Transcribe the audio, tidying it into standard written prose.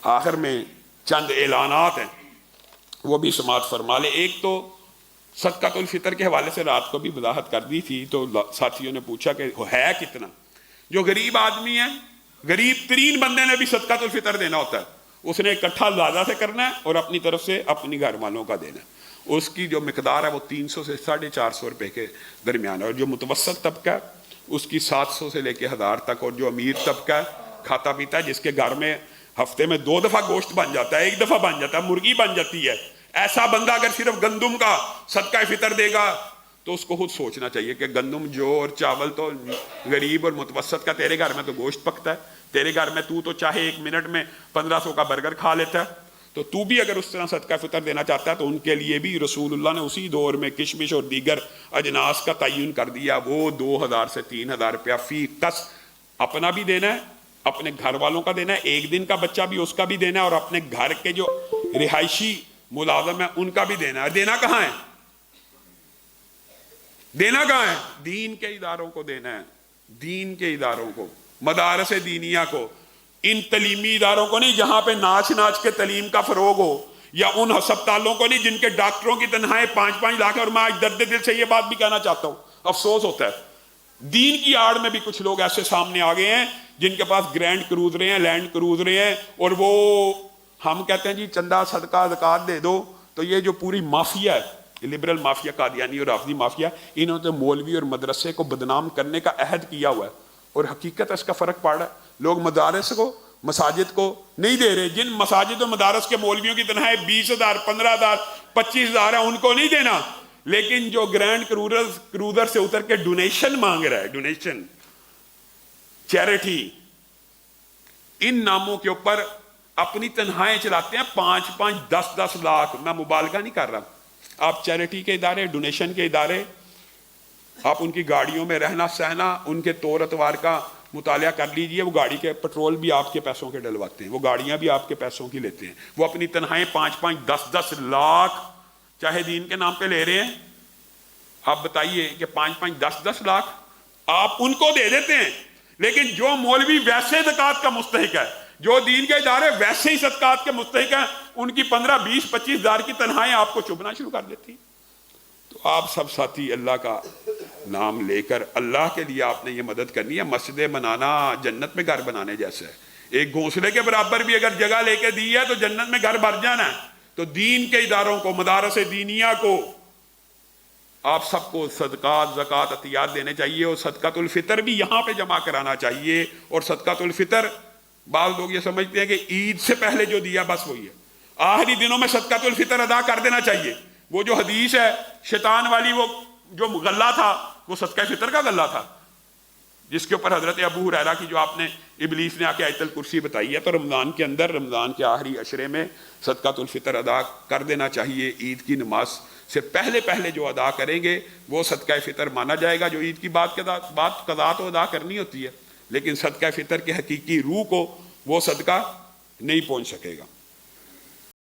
آخر میں چند اعلانات ہیں وہ بھی سماعت فرما لے۔ ایک تو صدقۃ الفطر کے حوالے سے رات کو بھی وضاحت کر دی تھی، تو ساتھیوں نے پوچھا کہ ہے کتنا۔ جو غریب آدمی ہے، غریب ترین بندے نے بھی صدقۃ الفطر دینا ہوتا ہے، اس نے اکٹھا زیادہ سے کرنا ہے اور اپنی طرف سے اپنی گھر والوں کا دینا ہے۔ اس کی جو مقدار ہے وہ 300 سے 450 روپے کے درمیان ہے، اور جو متوسط طبقہ ہے اس کی 700 سے لے کے 1000 تک، اور جو امیر طبقہ ہے کھاتا پیتا ہے، جس کے گھر میں ہفتے میں 2 دفعہ گوشت بن جاتا ہے، 1 دفعہ بن جاتا ہے، مرغی بن جاتی ہے، ایسا بندہ اگر صرف گندم کا صدقہ فطر دے گا تو اس کو خود سوچنا چاہیے کہ گندم، جو اور چاول تو غریب اور متوسط کا، تیرے گھر میں تو گوشت پکتا ہے، تیرے گھر میں تو چاہے 1 منٹ میں 1500 کا برگر کھا لیتا ہے، تو بھی اگر اس طرح صدقہ فطر دینا چاہتا ہے تو ان کے لیے بھی رسول اللہ نے اسی دور میں کشمش اور دیگر اجناس کا تعین کر دیا، وہ 2000 سے 3000 روپیہ فی کس اپنا بھی دینا ہے، اپنے گھر والوں کا دینا ہے، 1 دن کا بچہ بھی اس کا بھی دینا ہے، اور اپنے گھر کے جو رہائشی ملازم ہیں ان کا بھی دینا ہے۔ دینا کہاں ہے؟ دینا کہاں ہے؟ دین کے اداروں کو دینا ہے، دین کے اداروں کو، مدارس دینیہ کو، ان تعلیمی اداروں کو نہیں جہاں پہ ناچ کے تعلیم کا فروغ ہو، یا ان ہسپتالوں کو نہیں جن کے ڈاکٹروں کی تنخواہیں 5-5 لاکھ۔ اور میں آج درد دل سے یہ بات بھی کہنا چاہتا ہوں، افسوس ہوتا ہے دین کی آڑ میں بھی کچھ لوگ ایسے سامنے آ گئے ہیں جن کے پاس گرینڈ کروزریں ہیں، لینڈ کروزریں ہیں، اور وہ ہم کہتے ہیں جی چندہ صدقہ زکوٰۃ دے دو، تو یہ جو پوری مافیا ہے، لبرل مافیا، قادیانی اور رافضی مافیا، انہوں نے مولوی اور مدرسے کو بدنام کرنے کا عہد کیا ہوا ہے، اور حقیقت اس کا فرق پڑ رہا ہے۔ لوگ مدارس کو، مساجد کو نہیں دے رہے، جن مساجد و مدارس کے مولویوں کی تنخواہیں 20,000 15,000 25,000 ہیں ان کو نہیں دینا، لیکن جو گرینڈ کروزر سے اتر کے ڈونیشن مانگ رہا ہے، ڈونیشن، چیریٹی، ان ناموں کے اوپر اپنی تنخواہیں چلاتے ہیں 5-5 10-10 لاکھ۔ میں مبالغہ نہیں کر رہا، آپ چیریٹی کے ادارے، ڈونیشن کے ادارے، آپ ان کی گاڑیوں میں رہنا سہنا، ان کے طور اتوار کا مطالعہ کر لیجئے، وہ گاڑی کے پٹرول بھی آپ کے پیسوں کے ڈلواتے ہیں، وہ گاڑیاں بھی آپ کے پیسوں کی لیتے ہیں، وہ اپنی تنخواہیں 5-5 10-10 لاکھ چاہے دین کے نام پہ لے رہے ہیں۔ آپ بتائیے کہ 5-5 10-10 لاکھ آپ ان کو دے دیتے ہیں، لیکن جو مولوی ویسے زکوٰۃ کا مستحق ہے، جو دین کے ادارے ویسے ہی صدقات کے مستحق ہیں، ان کی 15-20-25,000 کی تنخواہیں آپ کو چبھنا شروع کر دیتی ہیں۔ تو آپ سب ساتھی اللہ کا نام لے کر اللہ کے لیے آپ نے یہ مدد کرنی ہے۔ مسجدیں بنانا جنت میں گھر بنانے جیسے ہے، ایک گھونسلے کے برابر بھی اگر جگہ لے کے دی ہے تو جنت میں گھر بھر جانا ہے۔ تو دین کے اداروں کو، مدارس دینیہ کو، آپ سب کو صدقات، زکوٰۃ، عطیات دینے چاہیے، اور صدقۃ الفطر بھی یہاں پہ جمع کرانا چاہیے۔ اور صدقۃ الفطر بعض لوگ یہ سمجھتے ہیں کہ عید سے پہلے جو دیا بس وہی ہے، آخری دنوں میں صدقۃ الفطر ادا کر دینا چاہیے۔ وہ جو حدیث ہے شیطان والی، وہ جو غلہ تھا وہ صدقہ فطر کا غلہ تھا، جس کے اوپر حضرت ابو ہریرہ کی جو آپ نے ابلیس نے آ کے آیت الکرسی بتائی ہے، تو رمضان کے اندر، رمضان کے آخری عشرے میں صدقۃ الفطر ادا کر دینا چاہیے۔ عید کی نماز سے پہلے جو ادا کریں گے وہ صدقہ فطر مانا جائے گا۔ جو عید کی بات قضا تو ادا کرنی ہوتی ہے، لیکن صدقہ فطر کے حقیقی روح کو وہ صدقہ نہیں پہنچ سکے گا۔